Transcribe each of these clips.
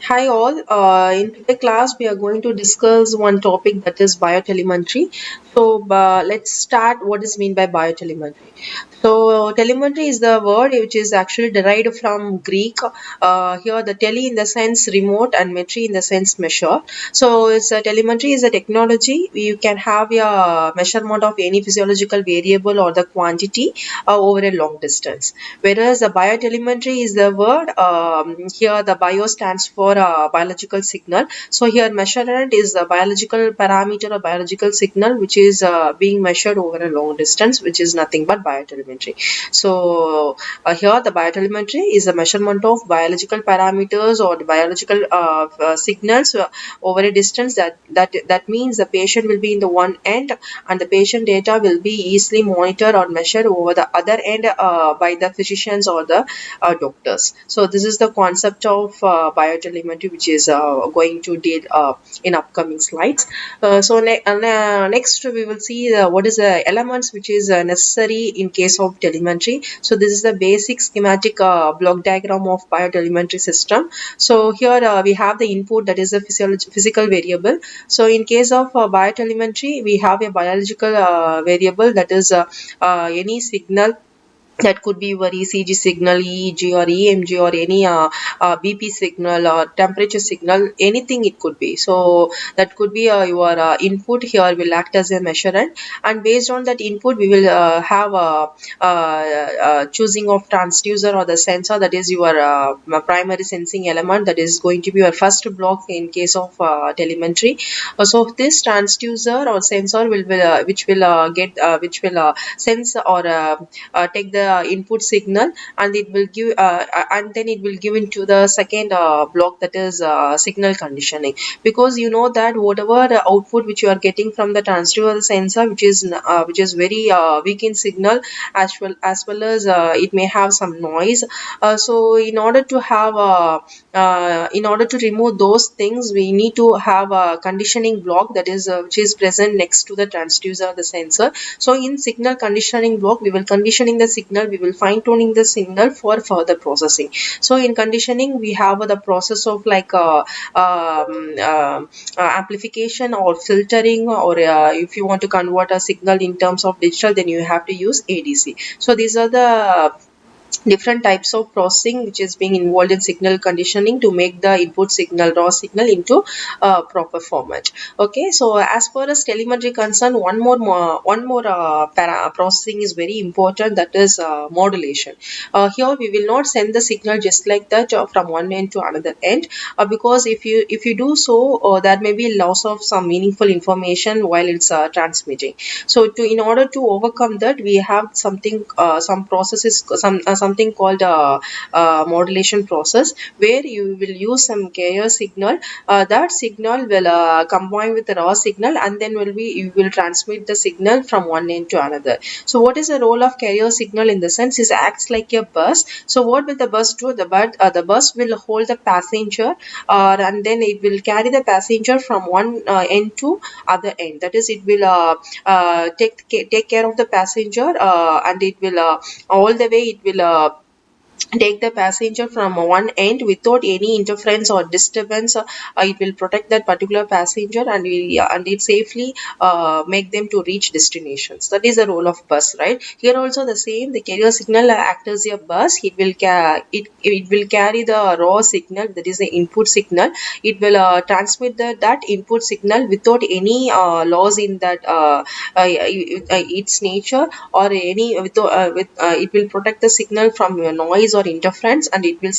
Hi all. In today's class, we are going to discuss one topic that is biotelemetry. Let's start. What is mean by biotelemetry? Telemetry is the word which is actually derived from Greek. Here, the tele in the sense remote and metry in the sense measure. So, it's a telemetry is a technology. You can have a measurement of any physiological variable or the quantity over a long distance. Whereas the biotelemetry is the word, here the bio stands for biological signal. So here measurement is the biological parameter or biological signal which is being measured over a long distance, which is nothing but biotelemetry. Here the biotelemetry is a measurement of biological parameters or the biological signals over a distance. That means the patient will be in the one end and the patient data will be easily monitored or measured over the other end by the physicians or the doctors. So this is the concept of biotelemetry, which is going to deal in upcoming slides. Next we will see what is the elements which is necessary in case of telemetry. So this is the basic schematic block diagram of biotelemetry system. So here we have the input, that is a physical variable. So in case of biotelemetry, we have a biological variable, that is any signal that could be your ECG signal, EEG or EMG or any BP signal or temperature signal, anything it could be. So that could be your input here will act as a measurement, and based on that input we will have choosing of transducer or the sensor, that is your primary sensing element, that is going to be your first block in case of telemetry. So this transducer or sensor which will sense or take the input signal, and it will give and then it will give into the second block, that is signal conditioning. Because you know that whatever output which you are getting from the transducer sensor, which is very weak in signal, as well as it may have some noise. So in order to remove those things, we need to have a conditioning block, that is which is present next to the transducer, the sensor. So in signal conditioning block, we will conditioning the signal, we will fine tuning the signal for further processing. So in conditioning, we have the process of like amplification or filtering, or if you want to convert a signal in terms of digital, then you have to use ADC. So these are the different types of processing which is being involved in signal conditioning to make the input signal, raw signal, into proper format. Okay, so as far as telemetry concerned, one more processing is very important, that is modulation. Here we will not send the signal just like that from one end to another end, because if you do so, there may be loss of some meaningful information while it's transmitting. So in order to overcome that, we have some processes, something called modulation process, where you will use some carrier signal. That signal will combine with the raw signal, and then you will transmit the signal from one end to another. So what is the role of carrier signal in the sense? It acts like a bus. So what will the bus do? The bus will hold the passenger, and then it will carry the passenger from one end to other end. That is, it will take care of the passenger, and it will all the way it will take the passenger from one end without any interference or disturbance. It will protect that particular passenger, and it safely make them to reach destinations. That is the role of bus, right? Here also the same, the carrier signal acts as a bus. It will carry the raw signal, that is the input signal. It will transmit that input signal without any loss in that its nature, or any it will protect the signal from noise or interference, and it will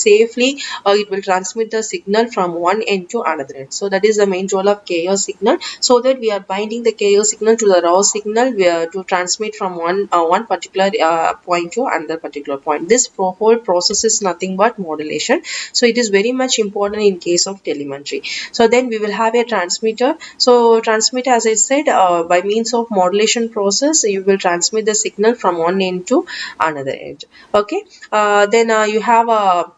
transmit the signal from one end to another end. So that is the main role of carrier signal, so that we are binding the carrier signal to the raw signal to transmit from one particular point to another particular point. This whole process is nothing but modulation. So it is very much important in case of telemetry. So then we will have a transmitter. So transmitter, as I said, by means of modulation process, you will transmit the signal from one end to another end. Okay, then you have a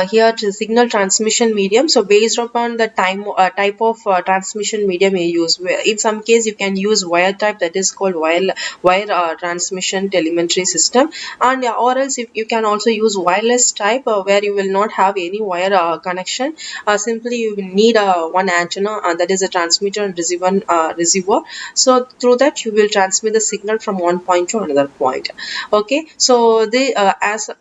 here to signal transmission medium. So based upon the type of transmission medium you use, in some case you can use wire type, that is called wire transmission telemetry system, and or else if you can also use wireless type, where you will not have any wire connection. Simply you will need one antenna, that is a transmitter and receiver. So through that you will transmit the signal from one point to another point. Okay, so the as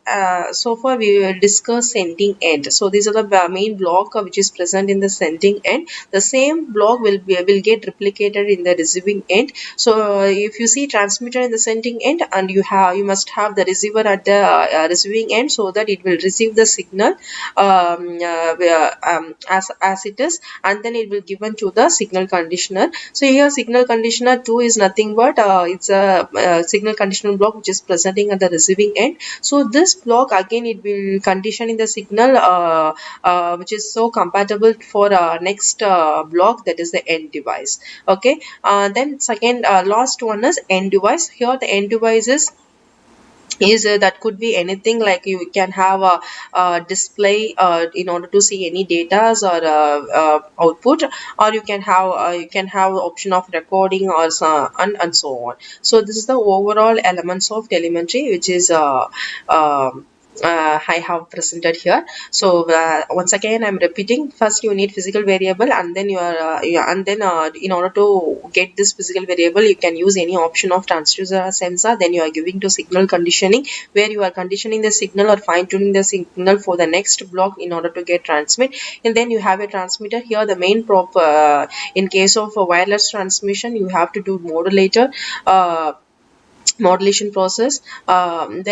so far we will discuss sending end. So these are the main block which is present in the sending end. The same block will get replicated in the receiving end. So if you see transmitter in the sending end, and you must have the receiver at the receiving end, so that it will receive the signal as it is, and then it will given to the signal conditioner. So here signal conditioner 2 is nothing but it's a signal conditioner block which is presenting at the receiving end. So this block again it will condition in the signal which is so compatible for next block, that is the end device. Okay, then second last one is end device. Here the end device is that could be anything, like you can have a display in order to see any data or output, or you can have option of recording or so, and so on. So this is the overall elements of telemetry which is I have presented here. So once again I'm repeating, first you need physical variable, and then in order to get this physical variable you can use any option of transducer or sensor. Then you are giving to signal conditioning, where you are conditioning the signal or fine tuning the signal for the next block in order to get transmit. And then you have a transmitter. Here the main in case of a wireless transmission you have to do modulator modulation process. Through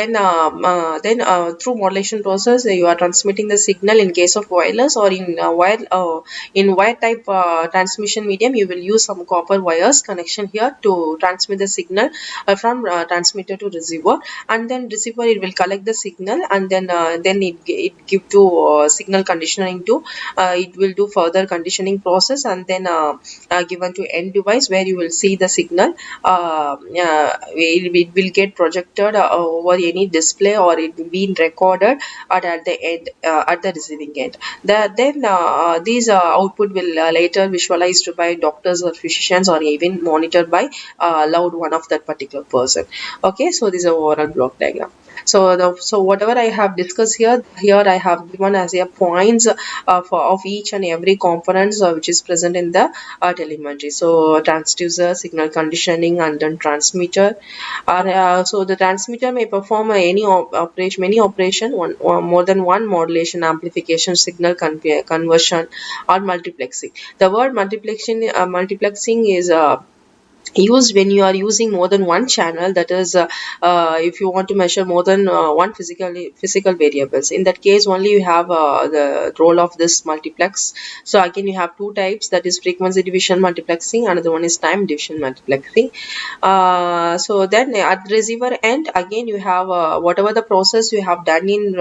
modulation process you are transmitting the signal. In case of wireless or in wire type transmission medium, you will use some copper wires connection here to transmit the signal from transmitter to receiver, and then receiver it will collect the signal, and then it give to signal conditioning to it will do further conditioning process, and then given to end device, where you will see the signal it will get projected over any display, or it will be recorded at the end at the receiving end. Then these output will later visualized by doctors or physicians, or even monitored by loud one of that particular person. Okay, so this is a overall block diagram. So whatever I have discussed here I have given as a points of each and every components which is present in the telemetry. So transducer, signal conditioning, and then transmitter. So the transmitter may perform many operation, one or more than one modulation, amplification, signal conversion, or multiplexing. The word multiplexing is used when you are using more than one channel, that is if you want to measure more than one physical variables. In that case only you have the role of this multiplex. So again you have two types, that is frequency division multiplexing, another one is time division multiplexing. So then at the receiver end, again you have whatever the process you have done in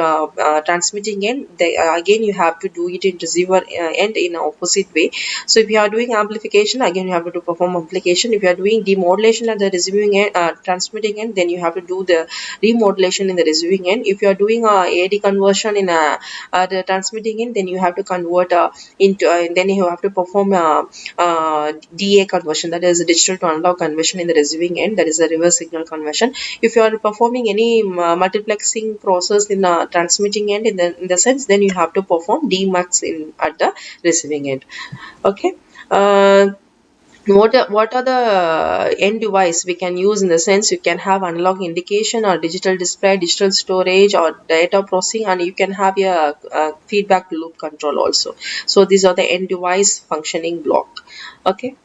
transmitting end, again you have to do it in receiver end in opposite way. So if you are doing amplification, again you have to perform amplification. If you are doing demodulation at the receiving end, transmitting end, then you have to do the remodulation in the receiving end. If you are doing AD conversion in the transmitting end, then you have to convert into then you have to perform DA conversion, that is digital to analog conversion in the receiving end, that is a reverse signal conversion. If you are performing any multiplexing process in transmitting end, in the sense, then you have to perform DMAX at the receiving end. Okay. What are the end device we can use? In the sense, you can have analog indication or digital display, digital storage, or data processing, and you can have a feedback loop control also. So these are the end device functioning block. Okay.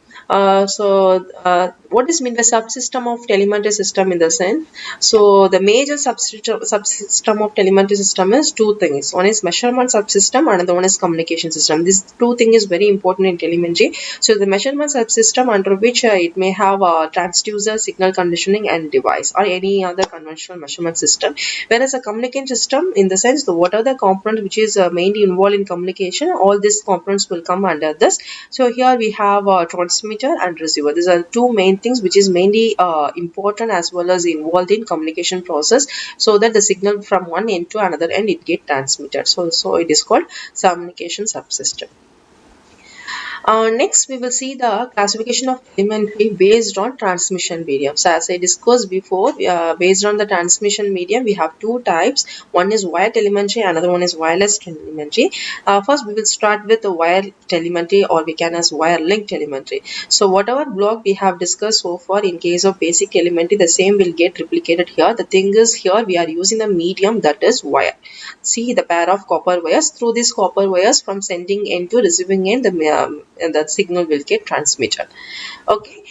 What is mean by subsystem of telemetry system in the sense? So the major subsystem of telemetry system is two things. One is measurement subsystem, another one is communication system. This two thing is very important in telemetry. So the measurement subsystem, under which it may have a transducer, signal conditioning, and device, or any other conventional measurement system. Whereas a communication system, in the sense, what are the components which is mainly involved in communication, all these components will come under this. So here we have transmitter, transmitter and receiver. These are two main things which is mainly important as well as involved in communication process, so that the signal from one end to another end it get transmitted. So it is called communication subsystem. Next, we will see the classification of telemetry based on transmission medium. So, as I discussed before, based on the transmission medium, we have two types. One is wire telemetry, another one is wireless telemetry. First, we will start with the wire telemetry, or we can as wire link telemetry. So, whatever block we have discussed so far in case of basic telemetry, the same will get replicated here. The thing is, here we are using the medium, that is wire. See the pair of copper wires. Through these copper wires, from sending end to receiving end, the signal will get transmitted. Okay.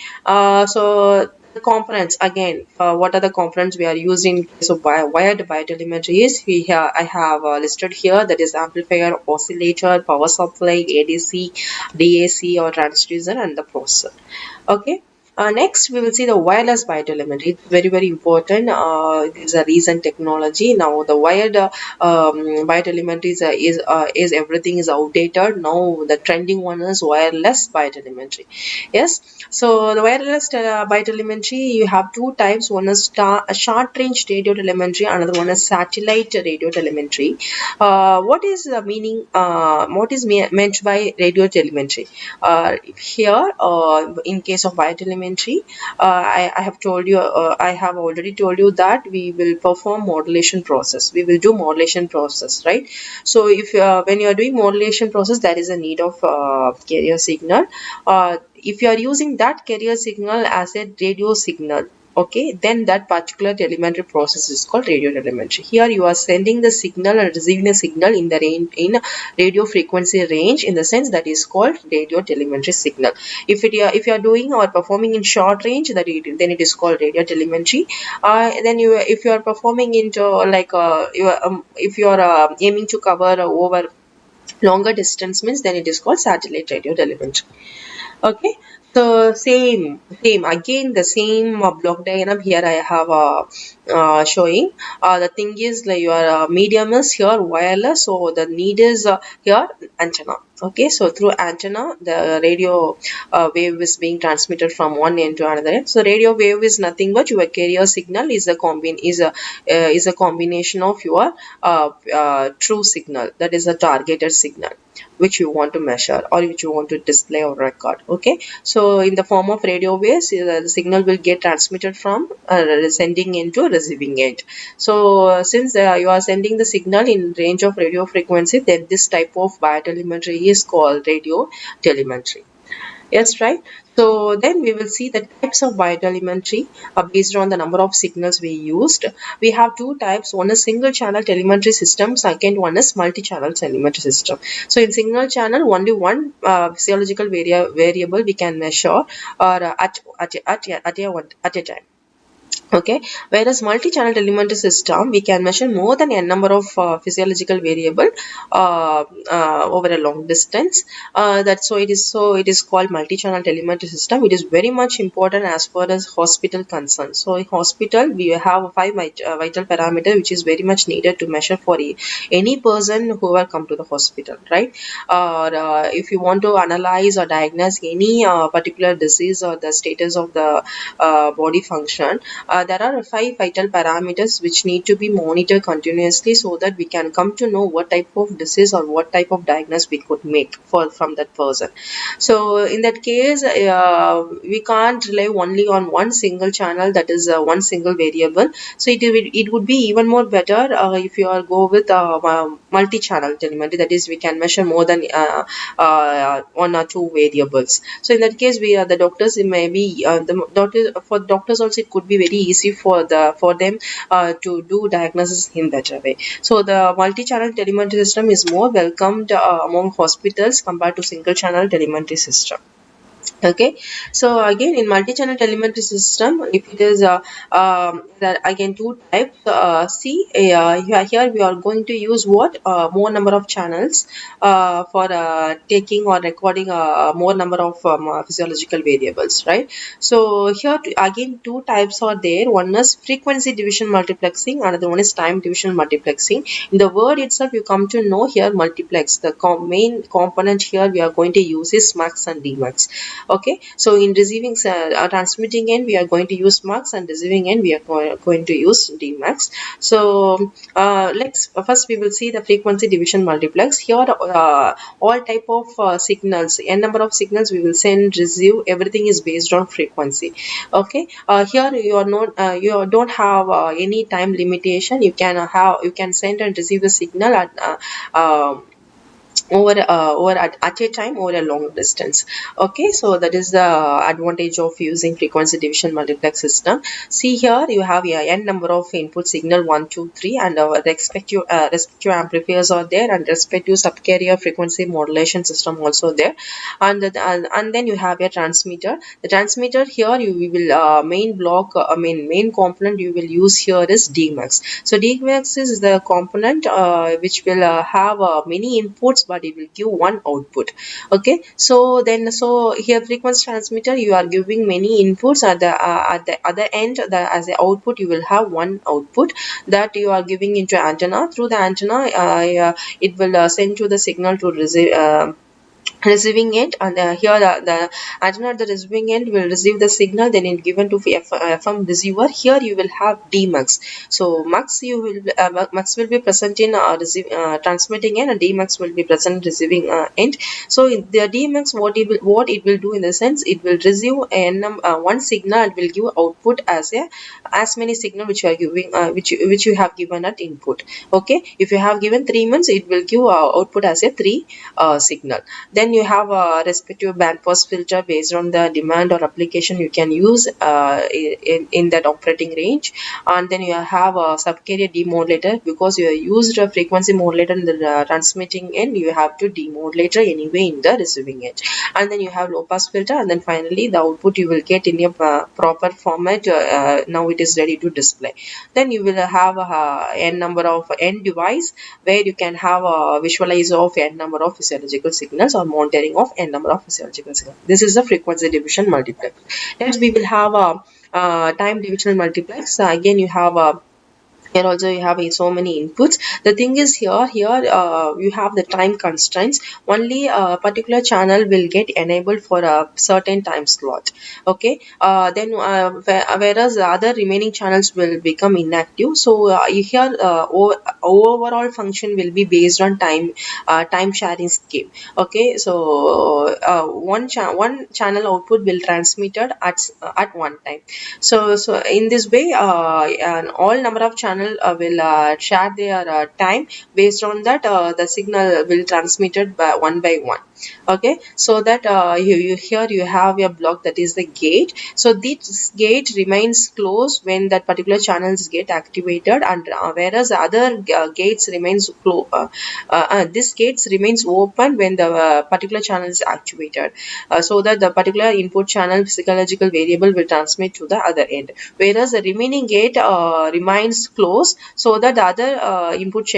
So the components again. What are the components we are using? So wired biotelemetry is I have listed here, that is amplifier, oscillator, power supply, ADC, DAC or transducer, and the processor. Okay. Next, we will see the wireless biotelemetry. It's very, very important. It is a recent technology. Now, the wired biotelemetry is everything is outdated. Now, the trending one is wireless biotelemetry. Yes. So, the wireless biotelemetry, you have two types. One is short range radio telemetry. Another one is satellite radio telemetry. What is the meaning? What is meant by radio telemetry? Here, in case of biotelemetry, I have told you, I have already told you that we will perform modulation process. We will do modulation process, right? So if when you are doing modulation process, there is a need of carrier signal. If you are using that carrier signal as a radio signal, okay, then that particular telemetry process is called radio telemetry. Here you are sending the signal and receiving the signal in the range, in radio frequency range, in the sense that is called radio telemetry signal. If you are doing or performing in short range, then it is called radio telemetry. Then if you are performing into like if you are aiming to cover over longer distance, means then it is called satellite radio telemetry. Okay. So same again, the same block diagram here I have showing. The thing is, like, your medium is here wireless, so the need is here antenna. Okay, so through antenna the radio wave is being transmitted from one end to another end. So radio wave is nothing but your carrier signal is a combination of your true signal, that is a targeted signal which you want to measure or which you want to display or record. Okay, so in the form of radio waves, the signal will get transmitted from sending end to receiving end. So since you are sending the signal in range of radio frequency, then this type of biotelemetry is called radio telemetry. Yes, right. So then we will see the types of biotelemetry based on the number of signals we used. We have two types. One is single channel telemetry system. Second one is multi-channel telemetry system. So in single channel, only one physiological variable we can measure or at a time. Okay, whereas multi-channel telemetry system, we can measure more than a number of physiological variable over a long distance. So it is called multi-channel telemetry system. It is very much important as far as hospital concerned. So in hospital we have five vital parameters which is very much needed to measure for any person who will come to the hospital, right? Or if you want to analyze or diagnose any particular disease or the status of the body function, there are five vital parameters which need to be monitored continuously, so that we can come to know what type of disease or what type of diagnosis we could make from that person. So in that case, we can't rely only on one single channel, that is one single variable. So it would be even more better if you are go with multi-channel telemetry, that is we can measure more than one or two variables. So in that case, the doctors, it may be for doctors also, it could be very easy for them to do diagnosis in better way. So the multi-channel telemetry system is more welcomed among hospitals compared to single channel telemetry system. Okay, so again in multi-channel telemetry system, if it is there again two types. Here we are going to use what more number of channels for taking or recording more number of physiological variables, right? So here again two types are there. One is frequency division multiplexing, another one is time division multiplexing. In the word itself, you come to know here multiplex. The main component here we are going to use is max and dmax. Okay, so in receiving transmitting end we are going to use mux, and receiving end we are going to use dmux. So let's first we will see the frequency division multiplex. Here all type of signals, n number of signals we will send, receive, everything is based on frequency. Okay, here you are not you don't have any time limitation. You can you can send and receive the signal over at a time over a long distance. Okay, so that is the advantage of using frequency division multiplex system. See here you have a n number of input signal 1 2 3, and respective amplifiers are there, and respective subcarrier frequency modulation system also there, and then you have a transmitter. The transmitter here you will main block main component you will use here is dmux. So dmux is the component which will have many inputs, but it will give one output. Okay, so then so here frequency transmitter you are giving many inputs, at the other end as the output you will have one output that you are giving into antenna. Through the antenna it will send you the signal to receive receiving end, and here the antenna at the receiving end will receive the signal, then it given to FM receiver. Here you will have dmux. So mux you will mux will be present in transmitting end, and dmux will be present in receiving end. So in the dmux what it will do in the sense, it will receive one signal and will give output as many signal which you are giving which you have given at input. Okay, if you have given 3 months, it will give output as a 3 signal. Then you have a respective band pass filter based on the demand or application you can use in that operating range. And then you have a subcarrier demodulator, because you used a frequency modulator in the transmitting end, you have to demodulator anyway in the receiving end. And then you have low pass filter, and then finally the output you will get in a proper format. Now it is ready to display. Then you will have n number of end device where you can have a visualize of n number of physiological signals or monitoring of n number of physiological signals. This is the frequency division multiplex. Next we will have a time division multiplex. Again you have a here also you have so many inputs. The thing is here you have the time constraints. Only a particular channel will get enabled for a certain time slot. Okay, then whereas the other remaining channels will become inactive. So here overall function will be based on time sharing scheme. Okay, so one channel output will transmitted at one time. So in this way and all number of channel will share their time. Based on that the signal will transmitted by one. Okay, so that you here you have a block, that is the gate. So this gate remains closed when that particular channels get activated, and whereas other gates remains this gates remains open when the particular channel is activated, so that the particular input channel physiological variable will transmit to the other end, whereas the remaining gate remains closed, so that the other input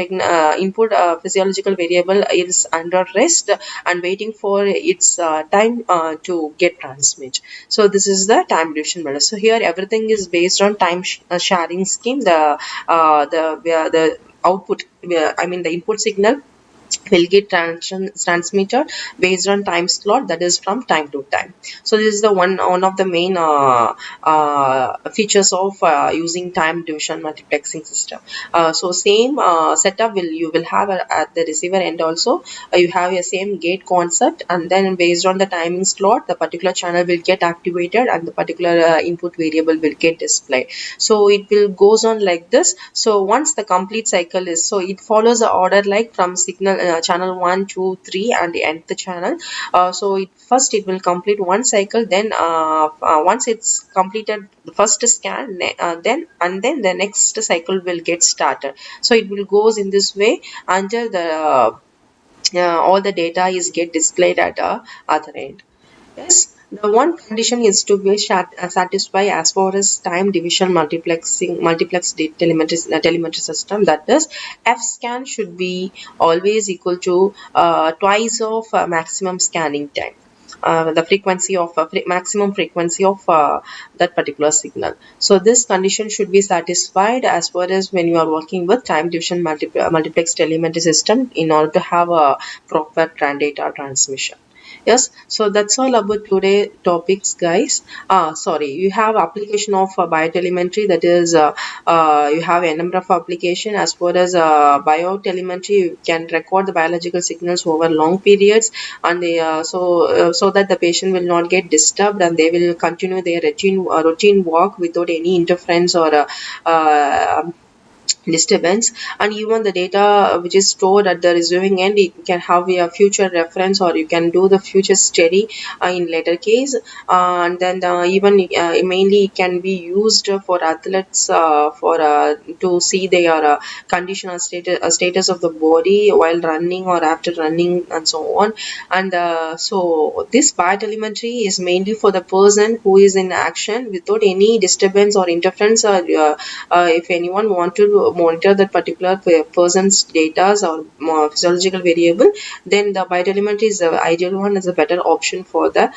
physiological variable is under rest and waiting for its time to get transmit. So this is the time division model. So here everything is based on time sharing scheme. The output I mean the input signal will get transmitted based on time slot, that is from time to time. So this is the one of the main features of using time division multiplexing system. So same setup you will have at the receiver end also. You have a same gate concept, and then based on the timing slot the particular channel will get activated and the particular input variable will get displayed. So it will goes on like this. So once the complete cycle is, so it follows the order like from signal channel 1 2 3 and the nth channel. So it will complete one cycle, then once it's completed the first scan, then the next cycle will get started. So it will goes in this way until the all the data is get displayed at other end. Yes, the one condition is to be satisfied as far as time division multiplex telemetry system, that is F scan should be always equal to twice of maximum scanning time. The frequency of maximum frequency of that particular signal. So this condition should be satisfied as far as when you are working with time division multiplex telemetry system in order to have a proper data transmission. Yes, so that's all about today topics, guys. Sorry, you have application of biotelemetry, that is you have a number of application. As far as biotelemetry, you can record the biological signals over long periods, and so that the patient will not get disturbed, and they will continue their routine walk without any interference or disturbance. And even the data which is stored at the receiving end, you can have a future reference, or you can do the future study in later case. And then even mainly it can be used for athletes for to see their condition or status of the body while running or after running and so on. And so this biotelemetry is mainly for the person who is in action without any disturbance or interference, or if anyone want to monitor that particular person's data or physiological variable, then the biotelemetry is the ideal one, is a better option for the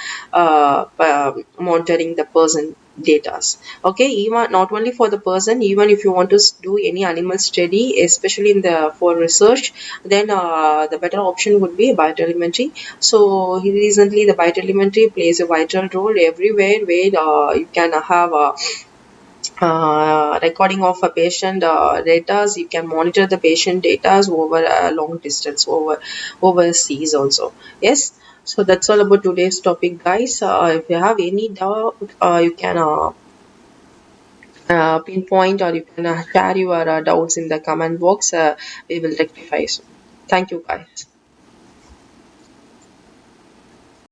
monitoring the person datas. Okay, even not only for the person, even if you want to do any animal study, especially in the for research, then the better option would be biotelemetry. So recently the biotelemetry plays a vital role everywhere, where you can have a recording of a patient data. You can monitor the patient data over a long distance, overseas also. Yes, so that's all about today's topic, guys. If you have any doubt, you can pinpoint, or you can share your doubts in the comment box. We will rectify soon. Thank you, guys.